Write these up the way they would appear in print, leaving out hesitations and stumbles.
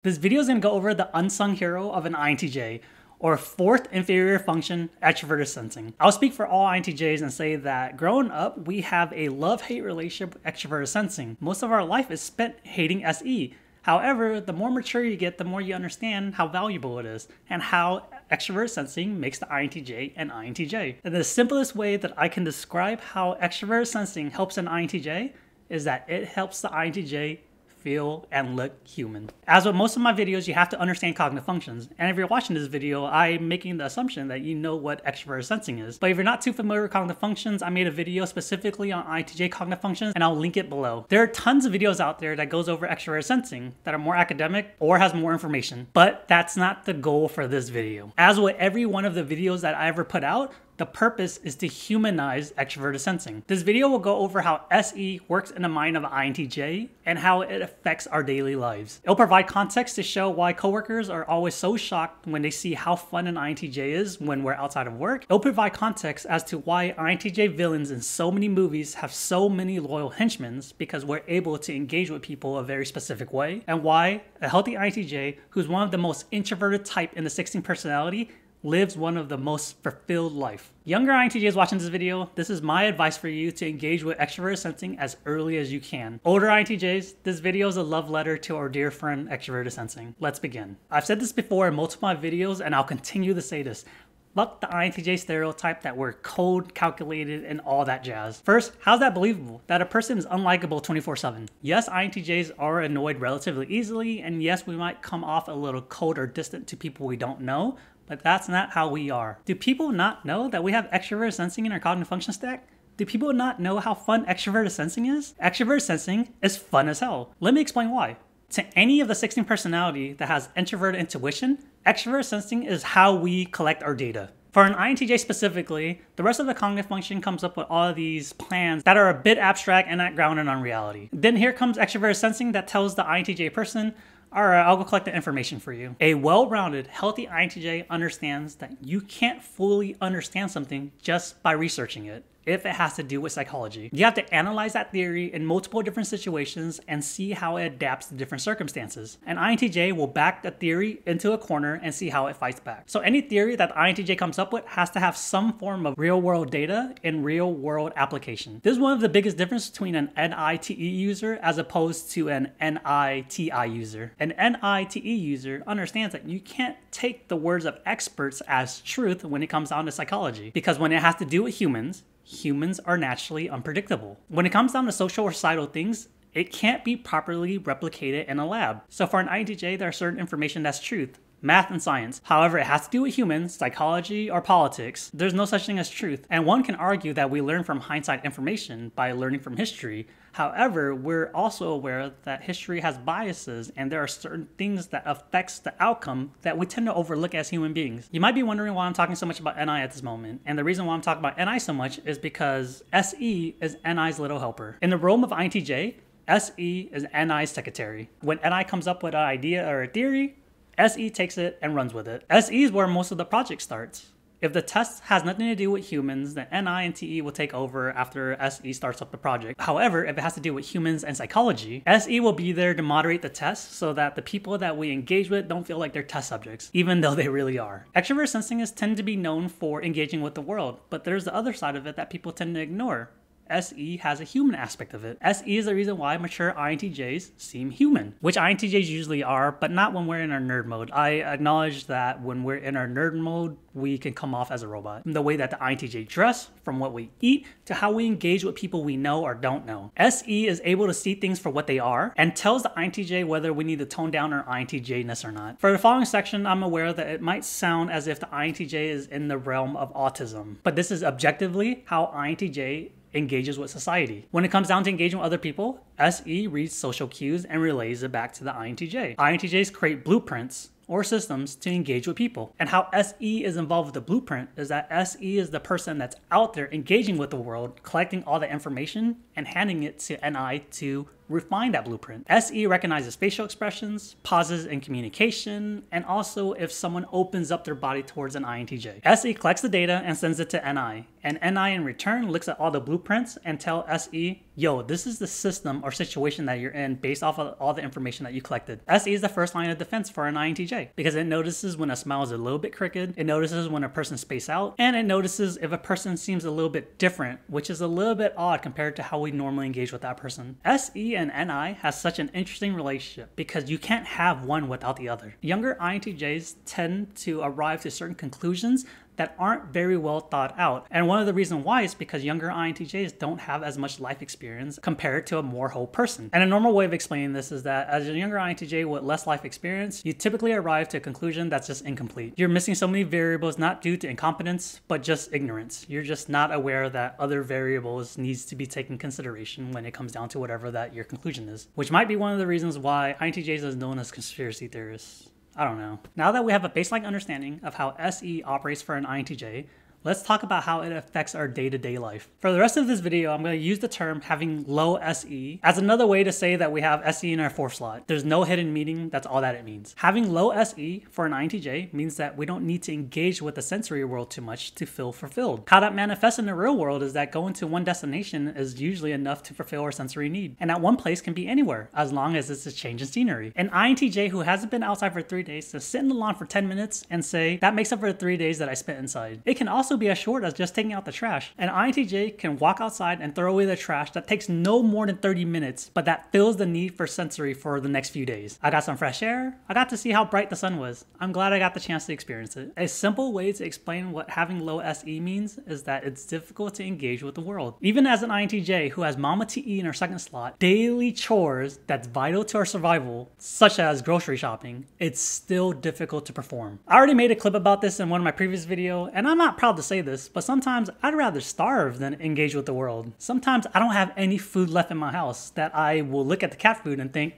This video is going to go over the unsung hero of an INTJ, or fourth inferior function, extroverted sensing. I'll speak for all INTJs and say that growing up, we have a love-hate relationship with extroverted sensing. Most of our life is spent hating SE. However, the more mature you get, the more you understand how valuable it is and how extroverted sensing makes the INTJ an INTJ. And the simplest way that I can describe how extroverted sensing helps an INTJ is that it helps the INTJ feel and look human. As with most of my videos, you have to understand cognitive functions. And if you're watching this video, I'm making the assumption that you know what extroverted sensing is. But if you're not too familiar with cognitive functions, I made a video specifically on INTJ cognitive functions, and I'll link it below. There are tons of videos out there that goes over extroverted sensing that are more academic or has more information, but that's not the goal for this video. As with every one of the videos that I ever put out, the purpose is to humanize extroverted sensing. This video will go over how SE works in the mind of an INTJ and how it affects our daily lives. It'll provide context to show why coworkers are always so shocked when they see how fun an INTJ is when we're outside of work. It'll provide context as to why INTJ villains in so many movies have so many loyal henchmen, because we're able to engage with people a very specific way, and why a healthy INTJ, who's one of the most introverted type in the 16 personality, lives one of the most fulfilled life. Younger INTJs watching this video, this is my advice for you to engage with extroverted sensing as early as you can. Older INTJs, this video is a love letter to our dear friend extroverted sensing. Let's begin. I've said this before in multiple videos, and I'll continue to say this. Fuck the INTJ stereotype that we're cold, calculated, and all that jazz. First, how's that believable? That a person is unlikable 24/7. Yes, INTJs are annoyed relatively easily, and yes, we might come off a little cold or distant to people we don't know, but that's not how we are. Do people not know that we have extroverted sensing in our cognitive function stack? Do people not know how fun extroverted sensing is? Extroverted sensing is fun as hell. Let me explain why. To any of the 16 personality that has introverted intuition, extroverted sensing is how we collect our data. For an INTJ specifically, the rest of the cognitive function comes up with all of these plans that are a bit abstract and not grounded on reality. Then here comes extroverted sensing that tells the INTJ person, all right, I'll go collect the information for you. A well-rounded, healthy INTJ understands that you can't fully understand something just by researching it, if it has to do with psychology. You have to analyze that theory in multiple different situations and see how it adapts to different circumstances. An INTJ will back the theory into a corner and see how it fights back. So any theory that the INTJ comes up with has to have some form of real-world data and real-world application. This is one of the biggest differences between an NITE user as opposed to an NITI user. An NITE user understands that you can't take the words of experts as truth when it comes down to psychology, because when it has to do with humans are naturally unpredictable. When it comes down to social or societal things, it can't be properly replicated in a lab. So for an INTJ, there are certain information that's truth. Math and science. However, it has to do with humans, psychology, or politics. There's no such thing as truth. And one can argue that we learn from hindsight information by learning from history. However, we're also aware that history has biases and there are certain things that affects the outcome that we tend to overlook as human beings. You might be wondering why I'm talking so much about NI at this moment. And the reason why I'm talking about NI so much is because SE is NI's little helper. In the realm of INTJ, SE is NI's secretary. When NI comes up with an idea or a theory, SE takes it and runs with it. SE is where most of the project starts. If the test has nothing to do with humans, then NI and TE will take over after SE starts up the project. However, if it has to do with humans and psychology, SE will be there to moderate the test so that the people that we engage with don't feel like they're test subjects, even though they really are. Extroverted sensing is tend to be known for engaging with the world, but there's the other side of it that people tend to ignore. SE has a human aspect of it. SE is the reason why mature INTJs seem human, which INTJs usually are, but not when we're in our nerd mode. I acknowledge that when we're in our nerd mode, we can come off as a robot. From the way that the INTJ dress, from what we eat, to how we engage with people we know or don't know. SE is able to see things for what they are and tells the INTJ whether we need to tone down our INTJ-ness or not. For the following section, I'm aware that it might sound as if the INTJ is in the realm of autism, but this is objectively how INTJ engages with society. When it comes down to engaging with other people, SE reads social cues and relays it back to the INTJ. INTJs create blueprints or systems to engage with people. And how SE is involved with the blueprint is that SE is the person that's out there engaging with the world, collecting all the information and handing it to NI to refine that blueprint. SE recognizes facial expressions, pauses in communication, and also if someone opens up their body towards an INTJ. SE collects the data and sends it to NI, and NI in return looks at all the blueprints and tell SE, yo, this is the system or situation that you're in based off of all the information that you collected. SE is the first line of defense for an INTJ because it notices when a smile is a little bit crooked, it notices when a person space out, and it notices if a person seems a little bit different, which is a little bit odd compared to how we normally engage with that person. SE and NI has such an interesting relationship because you can't have one without the other. Younger INTJs tend to arrive to certain conclusions that aren't very well thought out. And one of the reasons why is because younger INTJs don't have as much life experience compared to a more whole person. And a normal way of explaining this is that as a younger INTJ with less life experience, you typically arrive to a conclusion that's just incomplete. You're missing so many variables, not due to incompetence, but just ignorance. You're just not aware that other variables needs to be taken consideration when it comes down to whatever that your conclusion is, which might be one of the reasons why INTJs is known as conspiracy theorists. I don't know. Now that we have a baseline understanding of how SE operates for an INTJ, let's talk about how it affects our day-to-day life. For the rest of this video, I'm going to use the term having low SE as another way to say that we have SE in our fourth slot. There's no hidden meaning, that's all that it means. Having low SE for an INTJ means that we don't need to engage with the sensory world too much to feel fulfilled. How that manifests in the real world is that going to one destination is usually enough to fulfill our sensory need. And that one place can be anywhere, as long as it's a change in scenery. An INTJ who hasn't been outside for 3 days to sit in the lawn for 10 minutes and say, that makes up for the 3 days that I spent inside. It can also be as short as just taking out the trash. An INTJ can walk outside and throw away the trash that takes no more than 30 minutes, but that fills the need for sensory for the next few days. I got some fresh air. I got to see how bright the sun was. I'm glad I got the chance to experience it. A simple way to explain what having low SE means is that it's difficult to engage with the world. Even as an INTJ who has Mama TE in her second slot, daily chores that's vital to our survival, such as grocery shopping, it's still difficult to perform. I already made a clip about this in one of my previous videos, and I'm not proud to say this, but sometimes I'd rather starve than engage with the world. Sometimes I don't have any food left in my house that I will look at the cat food and think,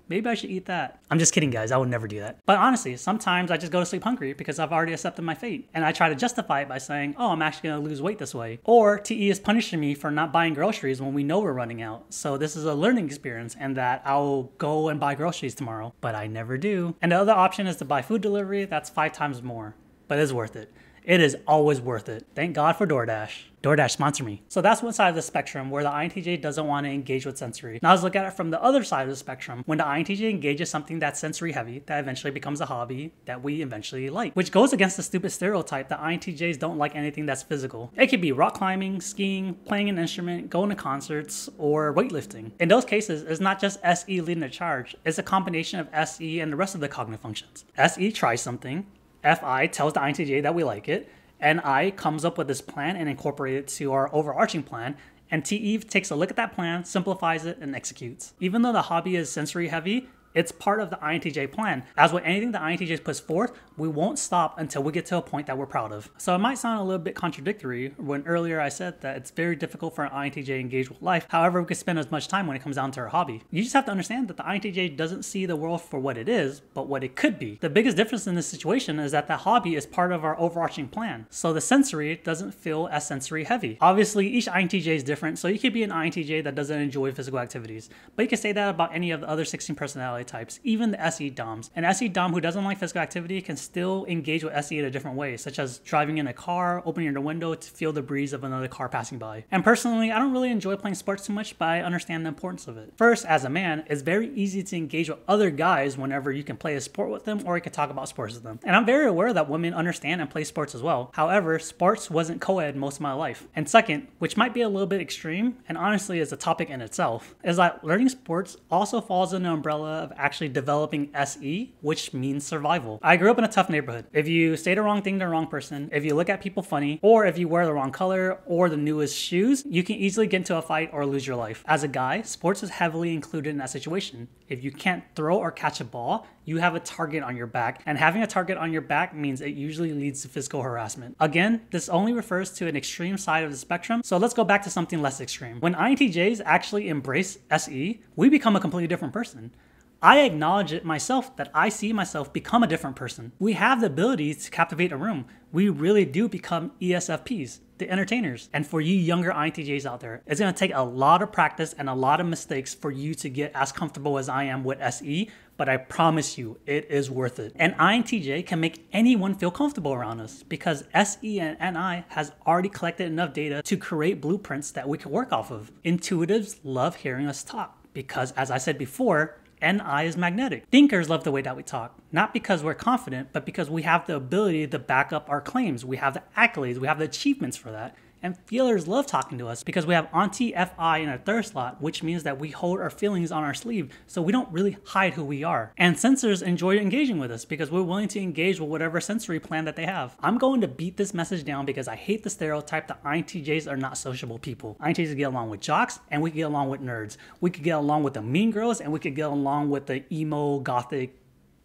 maybe I should eat that. I'm just kidding, guys. I would never do that. But honestly, sometimes I just go to sleep hungry because I've already accepted my fate. And I try to justify it by saying, oh, I'm actually going to lose weight this way. Or TE is punishing me for not buying groceries when we know we're running out. So this is a learning experience and that I'll go and buy groceries tomorrow. But I never do. And the other option is to buy food delivery. That's 5 times more. But it's worth it. It is always worth it. Thank God for DoorDash. DoorDash sponsor me. So that's one side of the spectrum where the INTJ doesn't want to engage with sensory. Now let's look at it from the other side of the spectrum when the INTJ engages something that's sensory heavy that eventually becomes a hobby that we eventually like, which goes against the stupid stereotype that INTJs don't like anything that's physical. It could be rock climbing, skiing, playing an instrument, going to concerts, or weightlifting. In those cases, it's not just SE leading the charge, it's a combination of SE and the rest of the cognitive functions. SE tries something, FI tells the INTJ that we like it, NI comes up with this plan and incorporates it to our overarching plan, and TE takes a look at that plan, simplifies it, and executes. Even though the hobby is sensory heavy, it's part of the INTJ plan. As with anything the INTJ puts forth, we won't stop until we get to a point that we're proud of. So it might sound a little bit contradictory when earlier I said that it's very difficult for an INTJ to engage with life. However, we can spend as much time when it comes down to our hobby. You just have to understand that the INTJ doesn't see the world for what it is, but what it could be. The biggest difference in this situation is that the hobby is part of our overarching plan. So the sensory doesn't feel as sensory heavy. Obviously, each INTJ is different, so you could be an INTJ that doesn't enjoy physical activities. But you can say that about any of the other 16 personality types, even the SE DOMs. An SE DOM who doesn't like physical activity can still engage with SE in a different way, such as driving in a car, opening the window to feel the breeze of another car passing by. And personally, I don't really enjoy playing sports too much, but I understand the importance of it. First, as a man, it's very easy to engage with other guys whenever you can play a sport with them or you can talk about sports with them. And I'm very aware that women understand and play sports as well. However, sports wasn't co-ed most of my life. And second, which might be a little bit extreme, and honestly is a topic in itself, is that learning sports also falls in the umbrella of actually developing SE, which means survival. I grew up in a tough neighborhood. If you say the wrong thing to the wrong person, if you look at people funny, or if you wear the wrong color or the newest shoes, you can easily get into a fight or lose your life. As a guy, sports is heavily included in that situation. If you can't throw or catch a ball, you have a target on your back, and having a target on your back means it usually leads to physical harassment. Again, this only refers to an extreme side of the spectrum, so let's go back to something less extreme. When INTJs actually embrace SE, we become a completely different person. I acknowledge it myself that I see myself become a different person. We have the ability to captivate a room. We really do become ESFPs. the entertainers. And for you younger INTJs out there, it's going to take a lot of practice and a lot of mistakes for you to get as comfortable as I am with SE, but I promise you, it is worth it. And INTJ can make anyone feel comfortable around us because SE and NI has already collected enough data to create blueprints that we can work off of. Intuitives love hearing us talk because, as I said before, NI is magnetic. Thinkers love the way that we talk, not because we're confident, but because we have the ability to back up our claims. We have the accolades, we have the achievements for that. And feelers love talking to us because we have anti-FI in our third slot, which means that we hold our feelings on our sleeve, so we don't really hide who we are. And sensors enjoy engaging with us because we're willing to engage with whatever sensory plan that they have. I'm going to beat this message down because I hate the stereotype that INTJs are not sociable people. INTJs get along with jocks and we get along with nerds. We could get along with the mean girls and we could get along with the emo, gothic,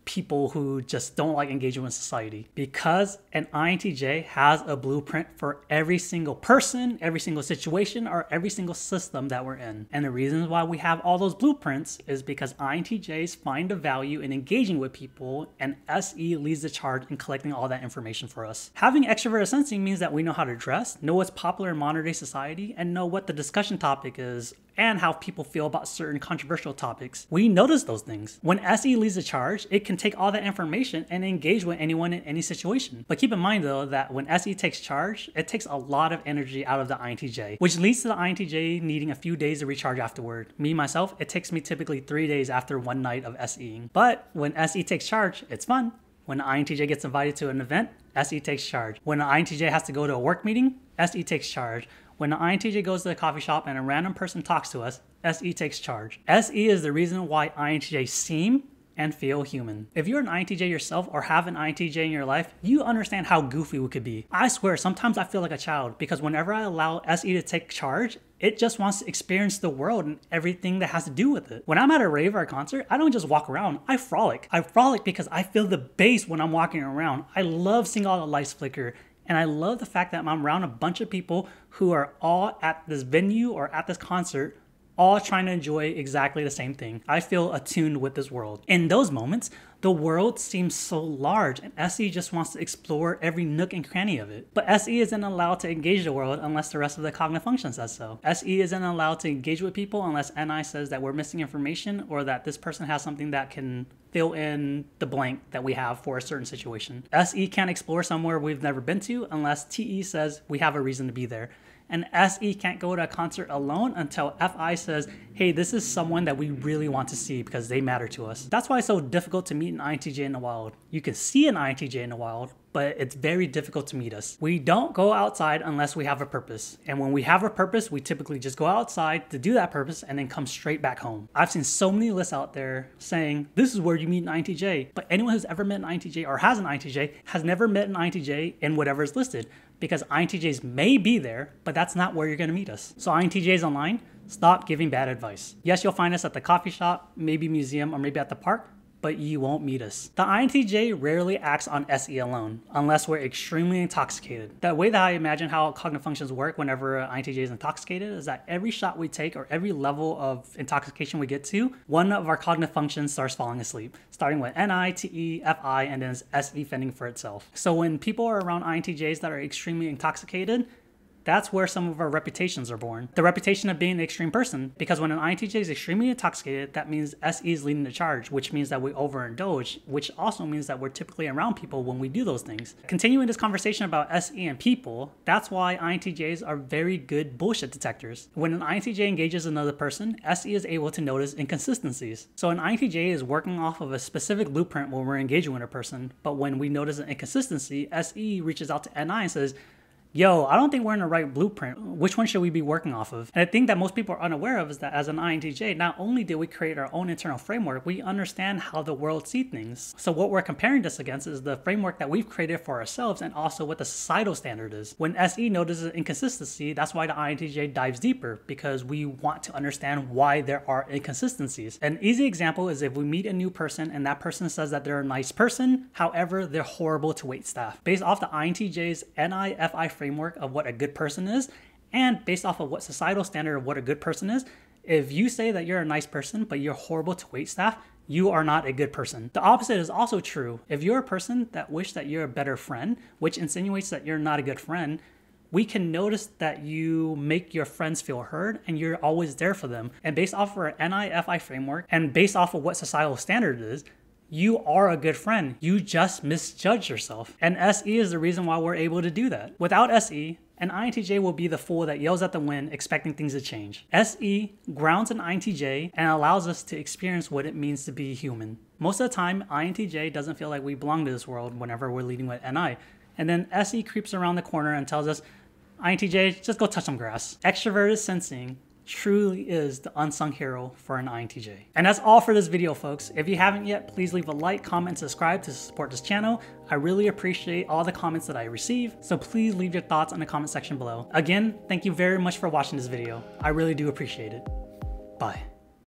people who just don't like engaging with society, because an INTJ has a blueprint for every single person, every single situation, or every single system that we're in. And the reasons why we have all those blueprints is because INTJs find a value in engaging with people, and SE leads the charge in collecting all that information for us. Having extroverted sensing means that we know how to dress, know what's popular in modern day society, and know what the discussion topic is, and how people feel about certain controversial topics. We notice those things. When SE leads the charge, it can take all that information and engage with anyone in any situation. But keep in mind though, that when SE takes charge, it takes a lot of energy out of the INTJ, which leads to the INTJ needing a few days to recharge afterward. Me, myself, it takes me typically 3 days after one night of SEing. But when SE takes charge, it's fun. When the INTJ gets invited to an event, SE takes charge. When the INTJ has to go to a work meeting, SE takes charge. When the INTJ goes to the coffee shop and a random person talks to us, SE takes charge. SE is the reason why INTJs seem and feel human. If you're an INTJ yourself or have an INTJ in your life, you understand how goofy we could be. I swear, sometimes I feel like a child because whenever I allow SE to take charge, it just wants to experience the world and everything that has to do with it. When I'm at a rave or a concert, I don't just walk around, I frolic. I frolic because I feel the bass when I'm walking around. I love seeing all the lights flicker. And I love the fact that I'm around a bunch of people who are all at this venue or at this concert, all trying to enjoy exactly the same thing. I feel attuned with this world. In those moments, the world seems so large and SE just wants to explore every nook and cranny of it. But SE isn't allowed to engage the world unless the rest of the cognitive function says so. SE isn't allowed to engage with people unless NI says that we're missing information or that this person has something that can fill in the blank that we have for a certain situation. SE can't explore somewhere we've never been to unless TE says we have a reason to be there. And SE can't go to a concert alone until FI says, hey, this is someone that we really want to see because they matter to us. That's why it's so difficult to meet an INTJ in the wild. You can see an INTJ in the wild, but it's very difficult to meet us. We don't go outside unless we have a purpose. And when we have a purpose, we typically just go outside to do that purpose and then come straight back home. I've seen so many lists out there saying, this is where you meet an INTJ. But anyone who's ever met an INTJ or has an INTJ has never met an INTJ in whatever is listed, because INTJs may be there, but that's not where you're gonna meet us. So INTJs online, stop giving bad advice. Yes, you'll find us at the coffee shop, maybe museum, or maybe at the park, but you won't meet us. The INTJ rarely acts on SE alone, unless we're extremely intoxicated. The way that I imagine how cognitive functions work whenever an INTJ is intoxicated is that every shot we take or every level of intoxication we get to, one of our cognitive functions starts falling asleep, starting with NI, TE, FI, and then SE fending for itself. So when people are around INTJs that are extremely intoxicated, that's where some of our reputations are born. The reputation of being an extreme person, because when an INTJ is extremely intoxicated, that means SE is leading the charge, which means that we overindulge, which also means that we're typically around people when we do those things. Continuing this conversation about SE and people, that's why INTJs are very good bullshit detectors. When an INTJ engages another person, SE is able to notice inconsistencies. So an INTJ is working off of a specific blueprint when we're engaging with a person, but when we notice an inconsistency, SE reaches out to NI and says, yo, I don't think we're in the right blueprint. Which one should we be working off of? And I think that most people are unaware of is that as an INTJ, not only did we create our own internal framework, we understand how the world sees things. So what we're comparing this against is the framework that we've created for ourselves and also what the societal standard is. When SE notices inconsistency, that's why the INTJ dives deeper, because we want to understand why there are inconsistencies. An easy example is if we meet a new person and that person says that they're a nice person, however, they're horrible to wait staff. Based off the INTJ's NI-FI framework of what a good person is, and based off of what societal standard of what a good person is, if you say that you're a nice person but you're horrible to wait staff, you are not a good person. The opposite is also true. If you're a person that wish that you're a better friend, which insinuates that you're not a good friend, We can notice that you make your friends feel heard and you're always there for them. And based off of our NIFI framework and based off of what societal standard is, you are a good friend. You just misjudge yourself. And SE is the reason why we're able to do that. Without SE, an INTJ will be the fool that yells at the wind expecting things to change. SE grounds an INTJ and allows us to experience what it means to be human. Most of the time, INTJ doesn't feel like we belong to this world whenever we're leading with NI. And then SE creeps around the corner and tells us, INTJ, just go touch some grass. Extroverted Sensing truly is the unsung hero for an INTJ. And that's all for this video, folks. If you haven't yet, please leave a like, comment, and subscribe to support this channel. I really appreciate all the comments that I receive, so please leave your thoughts in the comment section below. Again, thank you very much for watching this video. I really do appreciate it. Bye.